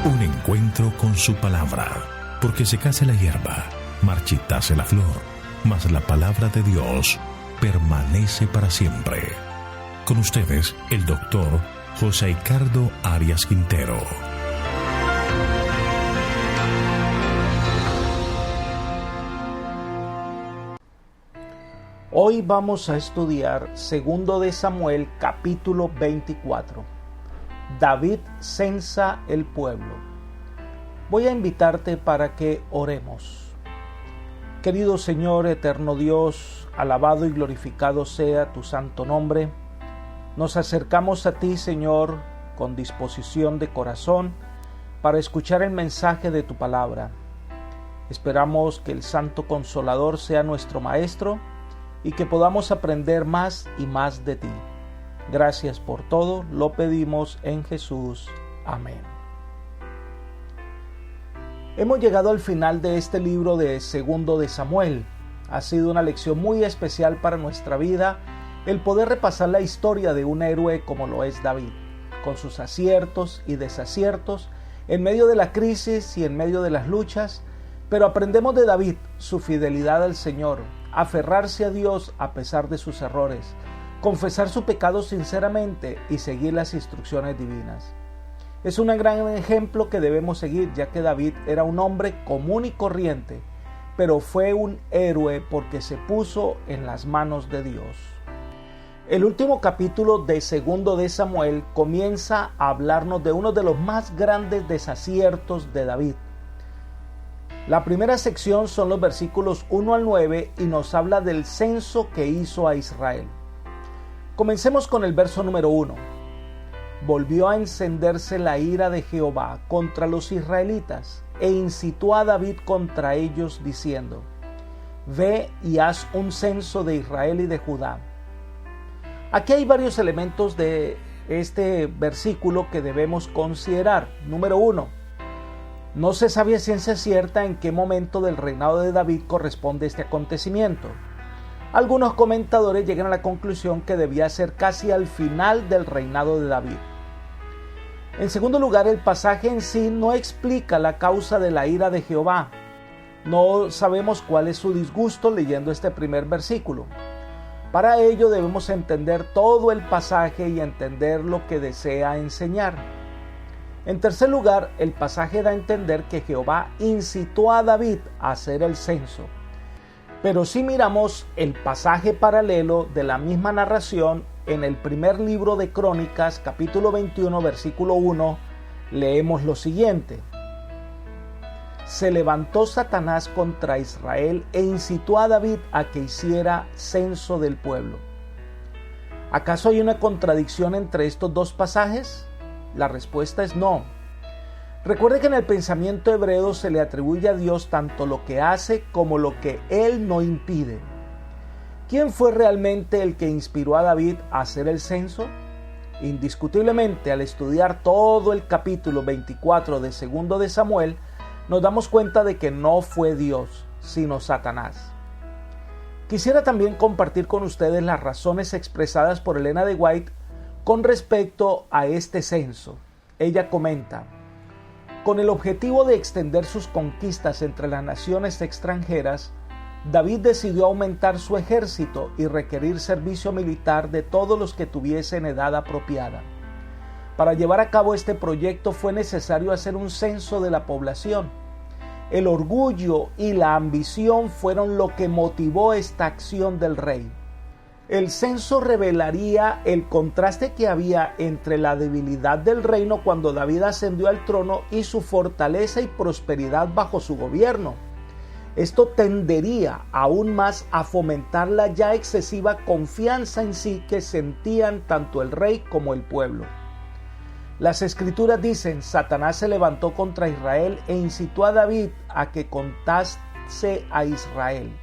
Un encuentro con su palabra, porque secase la hierba, marchitase la flor, mas la palabra de Dios permanece para siempre. Con ustedes, el doctor José Ricardo Arias Quintero. Hoy vamos a estudiar 2 de Samuel, capítulo 24. David censa el pueblo. Voy a invitarte para que oremos. Querido Señor, eterno Dios, alabado y glorificado sea tu santo nombre. Nos acercamos a ti, Señor, con disposición de corazón para escuchar el mensaje de tu palabra. Esperamos que el Santo Consolador sea nuestro Maestro y que podamos aprender más y más de ti. Gracias por todo, lo pedimos en Jesús. Amén. Hemos llegado al final de este libro de 2 de Samuel. Ha sido una lección muy especial para nuestra vida el poder repasar la historia de un héroe como lo es David, con sus aciertos y desaciertos, en medio de la crisis y en medio de las luchas, pero aprendemos de David su fidelidad al Señor, aferrarse a Dios a pesar de sus errores, confesar su pecado sinceramente y seguir las instrucciones divinas. Es un gran ejemplo que debemos seguir, ya que David era un hombre común y corriente, pero fue un héroe porque se puso en las manos de Dios. El último capítulo de 2 de Samuel comienza a hablarnos de uno de los más grandes desaciertos de David. La primera sección son los versículos 1 al 9 y nos habla del censo que hizo a Israel. Comencemos con el verso número 1. Volvió a encenderse la ira de Jehová contra los israelitas e incitó a David contra ellos diciendo: Ve y haz un censo de Israel y de Judá. Aquí hay varios elementos de este versículo que debemos considerar. Número 1. No se sabe a ciencia cierta en qué momento del reinado de David corresponde este acontecimiento. Algunos comentadores llegan a la conclusión que debía ser casi al final del reinado de David. En segundo lugar, el pasaje en sí no explica la causa de la ira de Jehová. No sabemos cuál es su disgusto leyendo este primer versículo. Para ello debemos entender todo el pasaje y entender lo que desea enseñar. En tercer lugar, el pasaje da a entender que Jehová incitó a David a hacer el censo. Pero si miramos el pasaje paralelo de la misma narración en el primer libro de Crónicas, capítulo 21, versículo 1, leemos lo siguiente: Se levantó Satanás contra Israel e incitó a David a que hiciera censo del pueblo. ¿Acaso hay una contradicción entre estos dos pasajes? La respuesta es no. Recuerde que en el pensamiento hebreo se le atribuye a Dios tanto lo que hace como lo que Él no impide. ¿Quién fue realmente el que inspiró a David a hacer el censo? Indiscutiblemente, al estudiar todo el capítulo 24 de 2 de Samuel, nos damos cuenta de que no fue Dios, sino Satanás. Quisiera también compartir con ustedes las razones expresadas por Elena de White con respecto a este censo. Ella comenta: con el objetivo de extender sus conquistas entre las naciones extranjeras, David decidió aumentar su ejército y requerir servicio militar de todos los que tuviesen edad apropiada. Para llevar a cabo este proyecto fue necesario hacer un censo de la población. El orgullo y la ambición fueron lo que motivó esta acción del rey. El censo revelaría el contraste que había entre la debilidad del reino cuando David ascendió al trono y su fortaleza y prosperidad bajo su gobierno. Esto tendería aún más a fomentar la ya excesiva confianza en sí que sentían tanto el rey como el pueblo. Las escrituras dicen: Satanás se levantó contra Israel e incitó a David a que contase a Israel.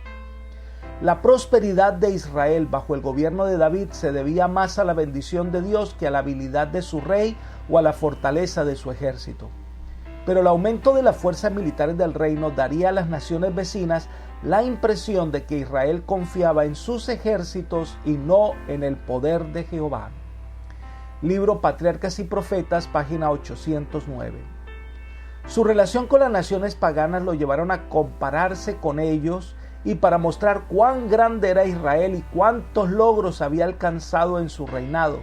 La prosperidad de Israel bajo el gobierno de David se debía más a la bendición de Dios que a la habilidad de su rey o a la fortaleza de su ejército. Pero el aumento de las fuerzas militares del reino daría a las naciones vecinas la impresión de que Israel confiaba en sus ejércitos y no en el poder de Jehová. Libro Patriarcas y Profetas, página 809. Su relación con las naciones paganas lo llevaron a compararse con ellos y para mostrar cuán grande era Israel y cuántos logros había alcanzado en su reinado.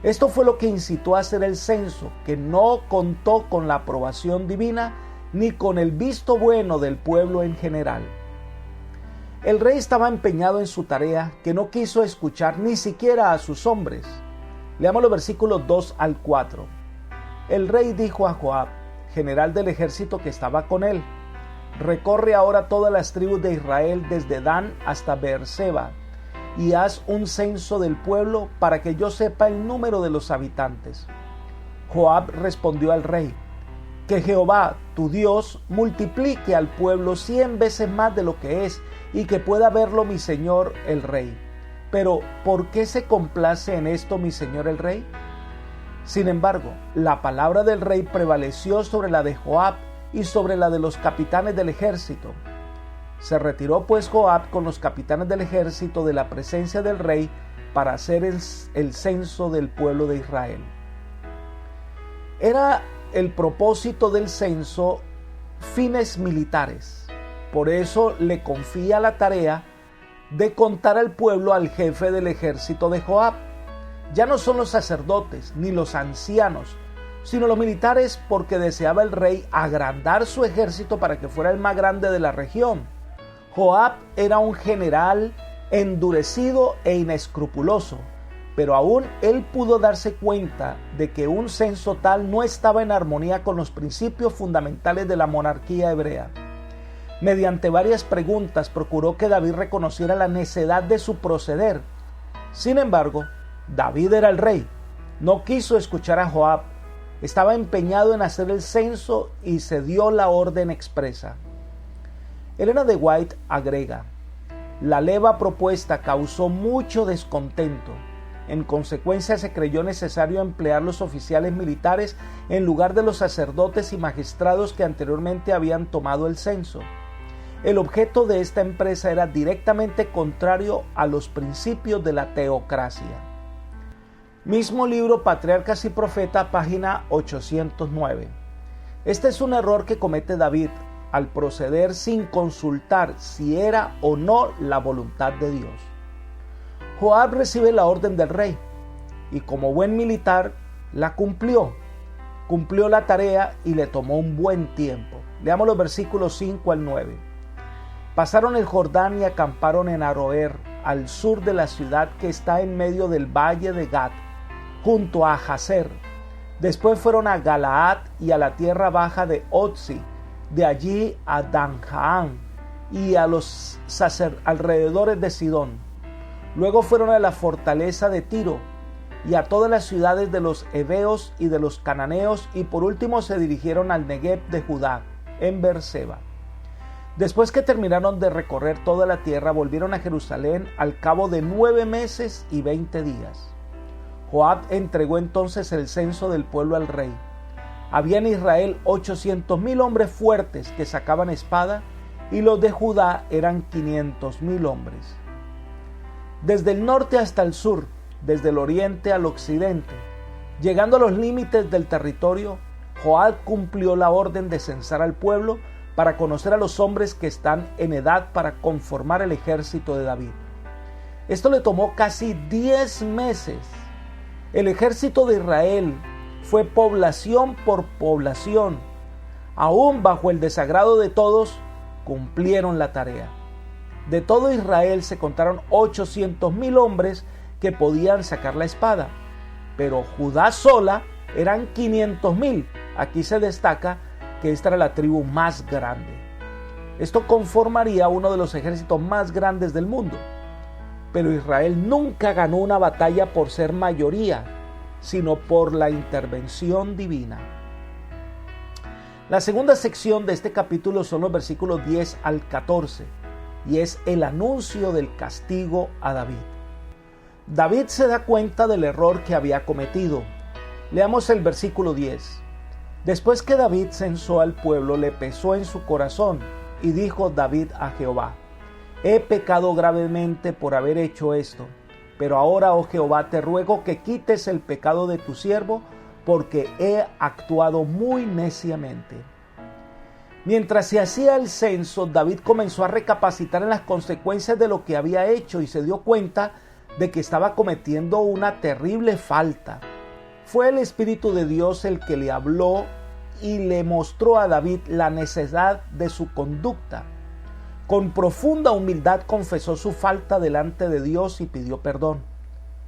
Esto fue lo que incitó a hacer el censo, que no contó con la aprobación divina ni con el visto bueno del pueblo en general. El rey estaba empeñado en su tarea, que no quiso escuchar ni siquiera a sus hombres. Leamos los versículos 2 al 4. El rey dijo a Joab, general del ejército que estaba con él: recorre ahora todas las tribus de Israel desde Dan hasta Beerseba, y haz un censo del pueblo para que yo sepa el número de los habitantes. Joab respondió al rey: que Jehová, tu Dios, multiplique al pueblo 100 veces más de lo que es, y que pueda verlo mi señor el rey. Pero, ¿por qué se complace en esto mi señor el rey? Sin embargo, la palabra del rey prevaleció sobre la de Joab y sobre la de los capitanes del ejército. Se retiró pues Joab con los capitanes del ejército de la presencia del rey para hacer el censo del pueblo de Israel. Era el propósito del censo fines militares. Por eso le confía la tarea de contar al pueblo al jefe del ejército de Joab. Ya no son los sacerdotes ni los ancianos, sino los militares, porque deseaba el rey agrandar su ejército para que fuera el más grande de la región. Joab era un general endurecido e inescrupuloso, pero aún él pudo darse cuenta de que un censo tal no estaba en armonía con los principios fundamentales de la monarquía hebrea. Mediante varias preguntas procuró que David reconociera la necedad de su proceder. Sin embargo, David era el rey. No quiso escuchar a Joab. Estaba empeñado en hacer el censo y se dio la orden expresa. Elena de White agrega: la leva propuesta causó mucho descontento. En consecuencia, se creyó necesario emplear los oficiales militares en lugar de los sacerdotes y magistrados que anteriormente habían tomado el censo. El objeto de esta empresa era directamente contrario a los principios de la teocracia. Mismo libro Patriarcas y Profetas, página 809. Este es un error que comete David al proceder sin consultar si era o no la voluntad de Dios. Joab recibe la orden del rey y como buen militar la cumplió. Cumplió la tarea y le tomó un buen tiempo. Leamos los versículos 5 al 9. Pasaron el Jordán y acamparon en Aroer, al sur de la ciudad que está en medio del valle de Gad, junto a Jazer. Después fueron a Galaad y a la tierra baja de Otzi, de allí a Danjaán y a los alrededores de Sidón. Luego fueron a la fortaleza de Tiro y a todas las ciudades de los heveos y de los cananeos, y por último se dirigieron al Negev de Judá, en Beerseba. Después que terminaron de recorrer toda la tierra, volvieron a Jerusalén al cabo de 9 meses y 20 días. Joab entregó entonces el censo del pueblo al rey. Había en Israel 800,000 hombres fuertes que sacaban espada, y los de Judá eran 500,000 hombres. Desde el norte hasta el sur, desde el oriente al occidente, llegando a los límites del territorio, Joab cumplió la orden de censar al pueblo para conocer a los hombres que están en edad para conformar el ejército de David. Esto le tomó casi 10 meses. El ejército de Israel fue población por población. Aún bajo el desagrado de todos, cumplieron la tarea. De todo Israel se contaron 800,000 hombres que podían sacar la espada, pero Judá sola eran 500,000. Aquí se destaca que esta era la tribu más grande. Esto conformaría uno de los ejércitos más grandes del mundo. Pero Israel nunca ganó una batalla por ser mayoría, sino por la intervención divina. La segunda sección de este capítulo son los versículos 10 al 14, y es el anuncio del castigo a David. David se da cuenta del error que había cometido. Leamos el versículo 10. Después que David censó al pueblo, le pesó en su corazón, y dijo David a Jehová: he pecado gravemente por haber hecho esto, pero ahora, oh Jehová, te ruego que quites el pecado de tu siervo, porque he actuado muy neciamente. Mientras se hacía el censo, David comenzó a recapacitar en las consecuencias de lo que había hecho y se dio cuenta de que estaba cometiendo una terrible falta. Fue el Espíritu de Dios el que le habló y le mostró a David la necesidad de su conducta. Con profunda humildad confesó su falta delante de Dios y pidió perdón.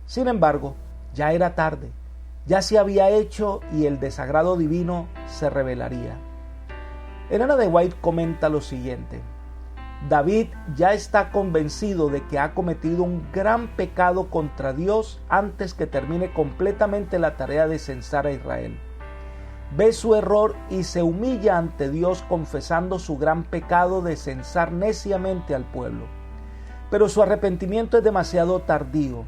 Sin embargo, ya era tarde, ya se había hecho y el desagrado divino se revelaría. Elena de White comenta lo siguiente: David ya está convencido de que ha cometido un gran pecado contra Dios antes que termine completamente la tarea de censar a Israel. Ve su error y se humilla ante Dios confesando su gran pecado de censar neciamente al pueblo. Pero su arrepentimiento es demasiado tardío.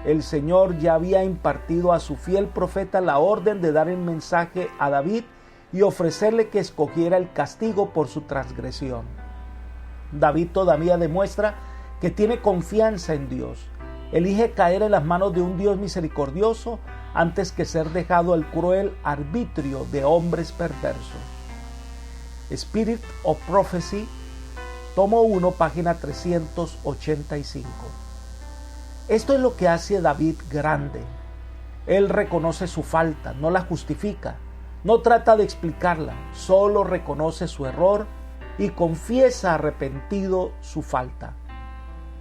El Señor ya había impartido a su fiel profeta la orden de dar el mensaje a David y ofrecerle que escogiera el castigo por su transgresión. David todavía demuestra que tiene confianza en Dios. Elige caer en las manos de un Dios misericordioso antes que ser dejado al cruel arbitrio de hombres perversos. Spirit of Prophecy, tomo 1, página 385. Esto es lo que hace David grande. Él reconoce su falta, no la justifica, no trata de explicarla, solo reconoce su error y confiesa arrepentido su falta.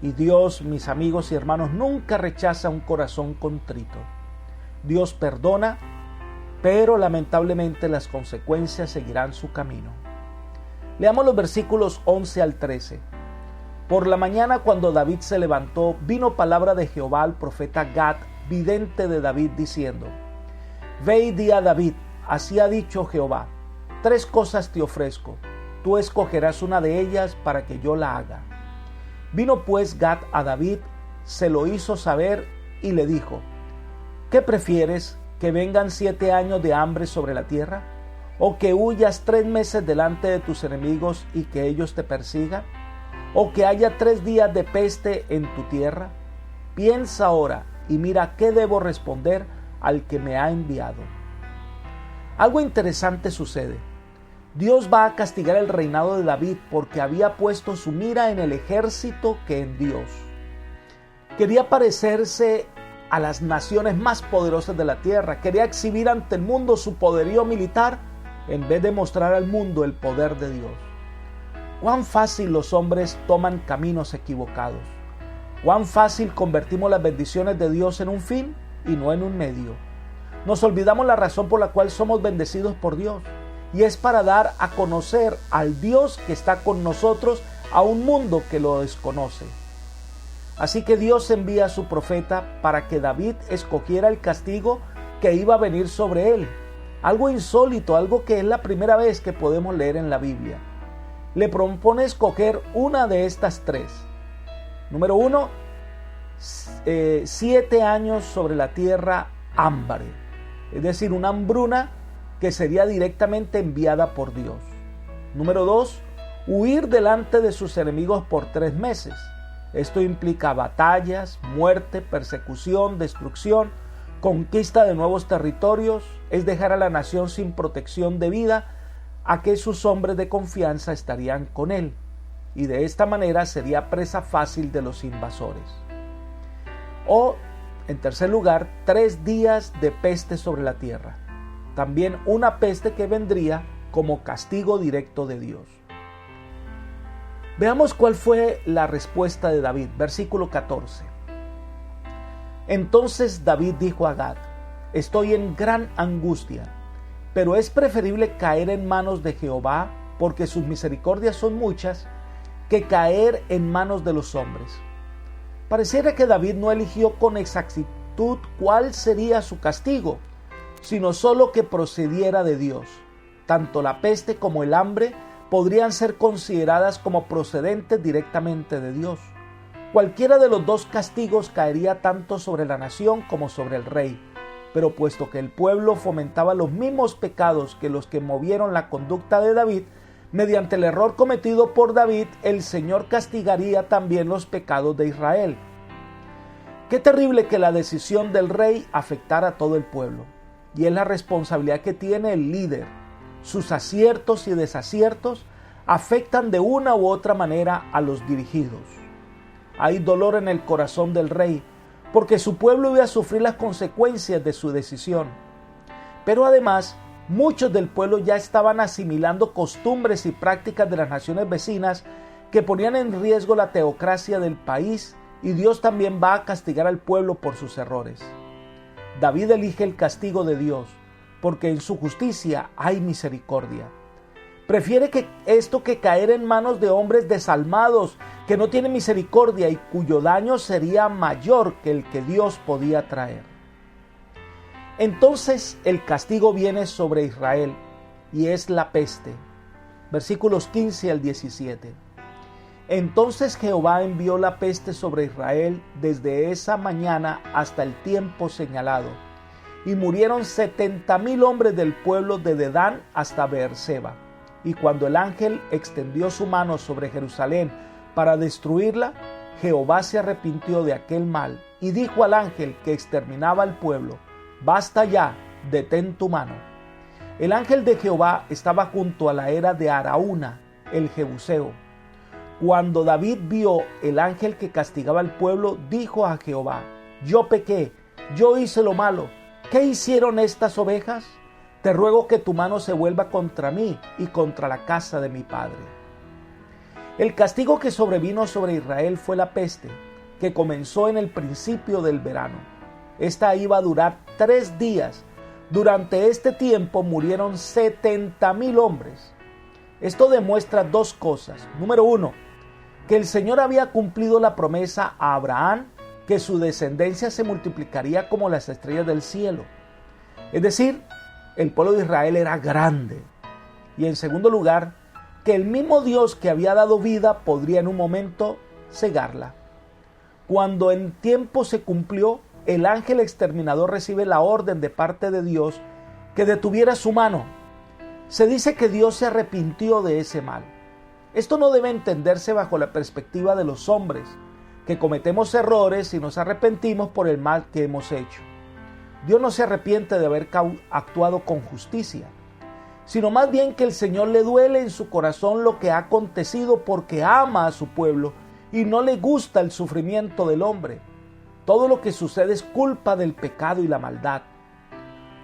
Y Dios, mis amigos y hermanos, nunca rechaza un corazón contrito. Dios perdona, pero lamentablemente las consecuencias seguirán su camino. Leamos los versículos 11 al 13. Por la mañana, cuando David se levantó, vino palabra de Jehová al profeta Gad, vidente de David, diciendo: Ve y di a David, así ha dicho Jehová, 3 cosas te ofrezco, tú escogerás una de ellas para que yo la haga. Vino pues Gad a David, se lo hizo saber y le dijo: ¿Qué prefieres, que vengan 7 años de hambre sobre la tierra? ¿O que huyas 3 meses delante de tus enemigos y que ellos te persigan? ¿O que haya 3 días de peste en tu tierra? Piensa ahora y mira qué debo responder al que me ha enviado. Algo interesante sucede. Dios va a castigar el reinado de David porque había puesto su mira en el ejército que en Dios. Quería parecerse a las naciones más poderosas de la tierra. Quería exhibir ante el mundo su poderío militar en vez de mostrar al mundo el poder de Dios. Cuán fácil los hombres toman caminos equivocados. Cuán fácil convertimos las bendiciones de Dios en un fin y no en un medio. Nos olvidamos la razón por la cual somos bendecidos por Dios, y es para dar a conocer al Dios que está con nosotros a un mundo que lo desconoce. Así que Dios envía a su profeta para que David escogiera el castigo que iba a venir sobre él. Algo insólito, algo que es la primera vez que podemos leer en la Biblia. Le propone escoger una de estas 3. Número 1, 7 años sobre la tierra hambre, es decir, una hambruna que sería directamente enviada por Dios. Número 2, huir delante de sus enemigos por 3 meses. Esto implica batallas, muerte, persecución, destrucción, conquista de nuevos territorios, es dejar a la nación sin protección debida a que sus hombres de confianza estarían con él, y de esta manera sería presa fácil de los invasores. O, en tercer lugar, 3 días de peste sobre la tierra. También una peste que vendría como castigo directo de Dios. Veamos cuál fue la respuesta de David, versículo 14. Entonces David dijo a Gad: estoy en gran angustia, pero es preferible caer en manos de Jehová, porque sus misericordias son muchas, que caer en manos de los hombres. Pareciera que David no eligió con exactitud cuál sería su castigo, sino solo que procediera de Dios. Tanto la peste como el hambre podrían ser consideradas como procedentes directamente de Dios. Cualquiera de los 2 castigos caería tanto sobre la nación como sobre el rey, pero puesto que el pueblo fomentaba los mismos pecados que los que movieron la conducta de David, mediante el error cometido por David, el Señor castigaría también los pecados de Israel. Qué terrible que la decisión del rey afectara a todo el pueblo, y es la responsabilidad que tiene el líder. sus aciertos y desaciertos afectan de una u otra manera a los dirigidos. Hay dolor en el corazón del rey, porque su pueblo iba a sufrir las consecuencias de su decisión. Pero además, muchos del pueblo ya estaban asimilando costumbres y prácticas de las naciones vecinas que ponían en riesgo la teocracia del país, y Dios también va a castigar al pueblo por sus errores. David elige el castigo de Dios, porque en su justicia hay misericordia. Prefiere esto que caer en manos de hombres desalmados, que no tienen misericordia y cuyo daño sería mayor que el que Dios podía traer. Entonces el castigo viene sobre Israel, y es la peste. Versículos 15 al 17. Entonces Jehová envió la peste sobre Israel desde esa mañana hasta el tiempo señalado, y murieron 70,000 hombres del pueblo de Dedán hasta Beerseba. Y cuando el ángel extendió su mano sobre Jerusalén para destruirla, Jehová se arrepintió de aquel mal y dijo al ángel que exterminaba al pueblo: basta ya, detén tu mano. El ángel de Jehová estaba junto a la era de Araúna, el Jebuseo. Cuando David vio el ángel que castigaba al pueblo, dijo a Jehová: yo pequé, yo hice lo malo. ¿Qué hicieron estas ovejas? Te ruego que tu mano se vuelva contra mí y contra la casa de mi padre. El castigo que sobrevino sobre Israel fue la peste, que comenzó en el principio del verano. Esta iba a durar 3 días. Durante este tiempo murieron 70,000 hombres. Esto demuestra 2 cosas. Número 1, que el Señor había cumplido la promesa a Abraham, que su descendencia se multiplicaría como las estrellas del cielo. Es decir, el pueblo de Israel era grande. Y en segundo lugar, que el mismo Dios que había dado vida podría en un momento cegarla. Cuando el tiempo se cumplió, el ángel exterminador recibe la orden de parte de Dios que detuviera su mano. Se dice que Dios se arrepintió de ese mal. Esto no debe entenderse bajo la perspectiva de los hombres, que cometemos errores y nos arrepentimos por el mal que hemos hecho. Dios no se arrepiente de haber actuado con justicia, sino más bien que el Señor le duele en su corazón lo que ha acontecido porque ama a su pueblo y no le gusta el sufrimiento del hombre. Todo lo que sucede es culpa del pecado y la maldad.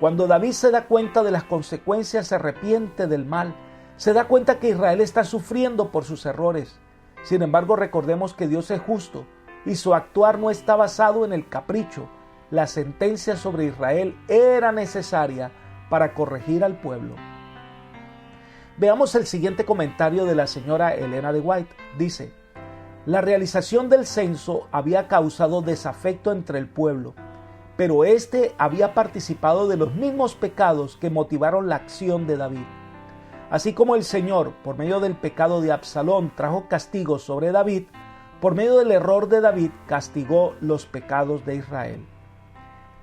Cuando David se da cuenta de las consecuencias, se arrepiente del mal, se da cuenta que Israel está sufriendo por sus errores. Sin embargo, recordemos que Dios es justo y su actuar no está basado en el capricho. La sentencia sobre Israel era necesaria para corregir al pueblo. Veamos el siguiente comentario de la señora Elena de White. Dice: la realización del censo había causado desafecto entre el pueblo, pero éste había participado de los mismos pecados que motivaron la acción de David. Así como el Señor, por medio del pecado de Absalón, trajo castigo sobre David, por medio del error de David, castigó los pecados de Israel.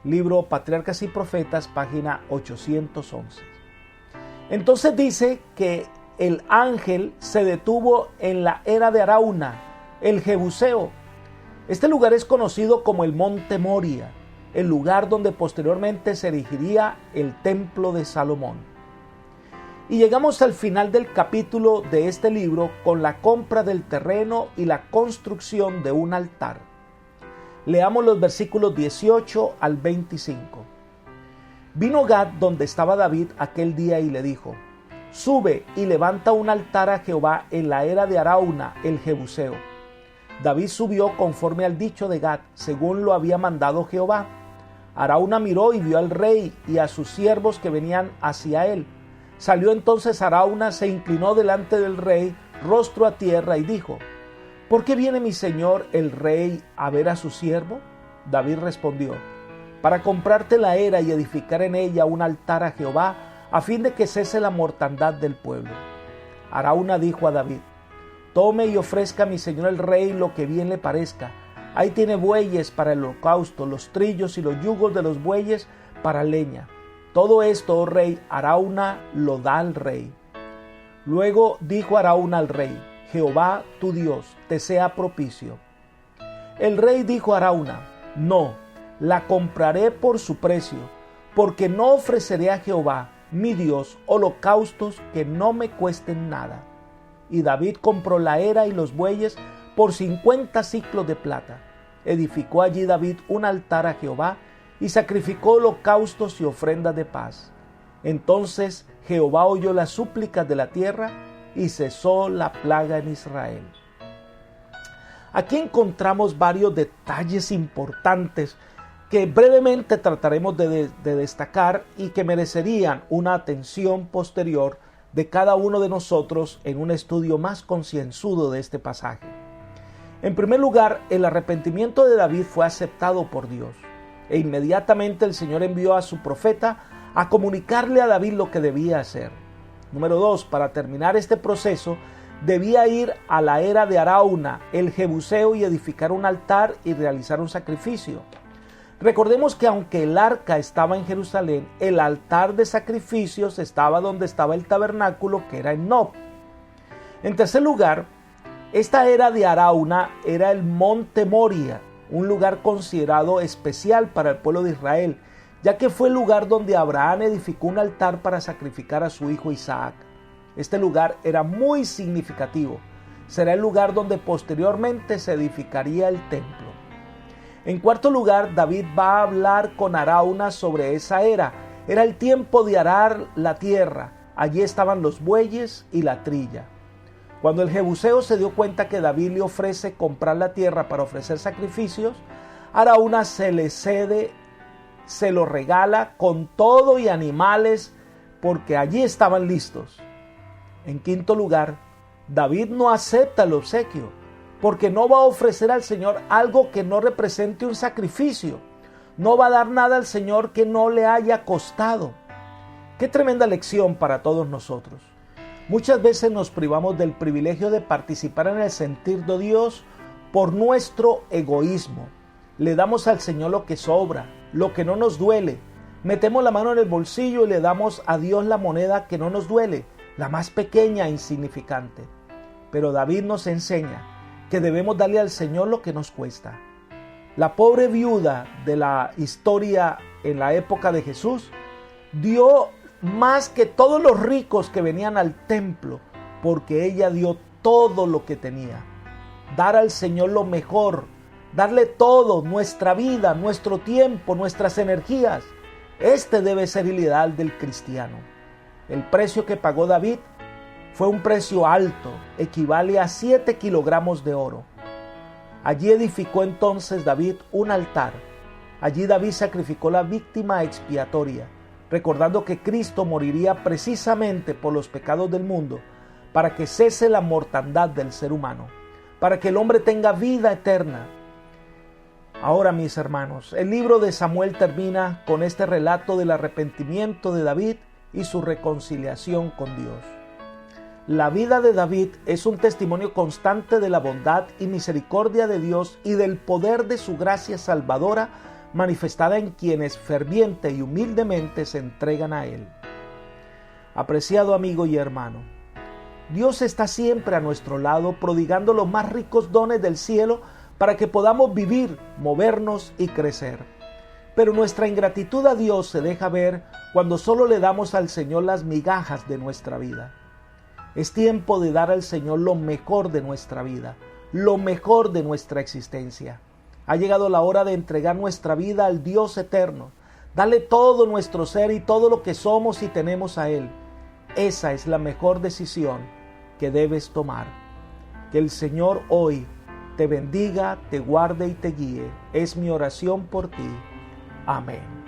Libro Patriarcas y Profetas, página 811. Entonces dice que el ángel se detuvo en la era de Araúna, el Jebuseo. Este lugar es conocido como el Monte Moria, el lugar donde posteriormente se erigiría el Templo de Salomón. Y llegamos al final del capítulo de este libro con la compra del terreno y la construcción de un altar. Leamos los versículos 18 al 25. Vino Gad donde estaba David aquel día y le dijo: sube y levanta un altar a Jehová en la era de Araúna el Jebuseo. David subió conforme al dicho de Gad, según lo había mandado Jehová. Araúna miró y vio al rey y a sus siervos que venían hacia él. Salió entonces Araúna, se inclinó delante del rey, rostro a tierra, y dijo: ¿por qué viene mi señor el rey a ver a su siervo? David respondió: para comprarte la era y edificar en ella un altar a Jehová, a fin de que cese la mortandad del pueblo. Araúna dijo a David: tome y ofrezca a mi señor el rey lo que bien le parezca. Ahí tiene bueyes para el holocausto, los trillos y los yugos de los bueyes para leña. Todo esto, oh rey, Araúna lo da al rey. Luego dijo Araúna al rey: Jehová tu Dios te sea propicio. El rey dijo a Araúna: no, la compraré por su precio, porque no ofreceré a Jehová mi Dios, holocaustos que no me cuesten nada. Y David compró la era y los bueyes por 50 siclos de plata. Edificó allí David un altar a Jehová y sacrificó holocaustos y ofrendas de paz. Entonces Jehová oyó las súplicas de la tierra y cesó la plaga en Israel. Aquí encontramos varios detalles importantes que brevemente trataremos de destacar y que merecerían una atención posterior de cada uno de nosotros en un estudio más concienzudo de este pasaje. En primer lugar, el arrepentimiento de David fue aceptado por Dios, e inmediatamente el Señor envió a su profeta a comunicarle a David lo que debía hacer. Número 2, para terminar este proceso, debía ir a la era de Arauna, el Jebuseo, y edificar un altar y realizar un sacrificio. Recordemos que aunque el arca estaba en Jerusalén, el altar de sacrificios estaba donde estaba el tabernáculo, que era en Nob. En tercer lugar, esta era de Arauna era el monte Moria, un lugar considerado especial para el pueblo de Israel, ya que fue el lugar donde Abraham edificó un altar para sacrificar a su hijo Isaac. Este lugar era muy significativo. Será el lugar donde posteriormente se edificaría el templo. En cuarto lugar, David va a hablar con Arauna sobre esa era. Era el tiempo de arar la tierra. Allí estaban los bueyes y la trilla. Cuando el Jebuseo se dio cuenta que David le ofrece comprar la tierra para ofrecer sacrificios, Arauna se le cede, se lo regala con todo y animales, porque allí estaban listos. En quinto lugar, David no acepta el obsequio, porque no va a ofrecer al Señor algo que no represente un sacrificio. No va a dar nada al Señor que no le haya costado. Qué tremenda lección para todos nosotros. Muchas veces nos privamos del privilegio de participar en el sentir de Dios por nuestro egoísmo. Le damos al Señor lo que sobra, lo que no nos duele. Metemos la mano en el bolsillo y le damos a Dios la moneda que no nos duele, la más pequeña e insignificante. Pero David nos enseña que debemos darle al Señor lo que nos cuesta. La pobre viuda de la historia en la época de Jesús dio más que todos los ricos que venían al templo, porque ella dio todo lo que tenía. Dar al Señor lo mejor, darle todo, nuestra vida, nuestro tiempo, nuestras energías. Este debe ser el ideal del cristiano. El precio que pagó David fue un precio alto, equivale a 7 kilogramos de oro. Allí edificó entonces David un altar. Allí David sacrificó la víctima expiatoria, recordando que Cristo moriría precisamente por los pecados del mundo, para que cese la mortandad del ser humano, para que el hombre tenga vida eterna. Ahora, mis hermanos, el libro de Samuel termina con este relato del arrepentimiento de David y su reconciliación con Dios. La vida de David es un testimonio constante de la bondad y misericordia de Dios y del poder de su gracia salvadora manifestada en quienes ferviente y humildemente se entregan a Él. Apreciado amigo y hermano, Dios está siempre a nuestro lado, prodigando los más ricos dones del cielo para que podamos vivir, movernos y crecer. Pero nuestra ingratitud a Dios se deja ver cuando solo le damos al Señor las migajas de nuestra vida. Es tiempo de dar al Señor lo mejor de nuestra vida, lo mejor de nuestra existencia. Ha llegado la hora de entregar nuestra vida al Dios eterno, darle todo nuestro ser y todo lo que somos y tenemos a Él. Esa es la mejor decisión que debes tomar. Que el Señor hoy te bendiga, te guarde y te guíe. Es mi oración por ti. Amén.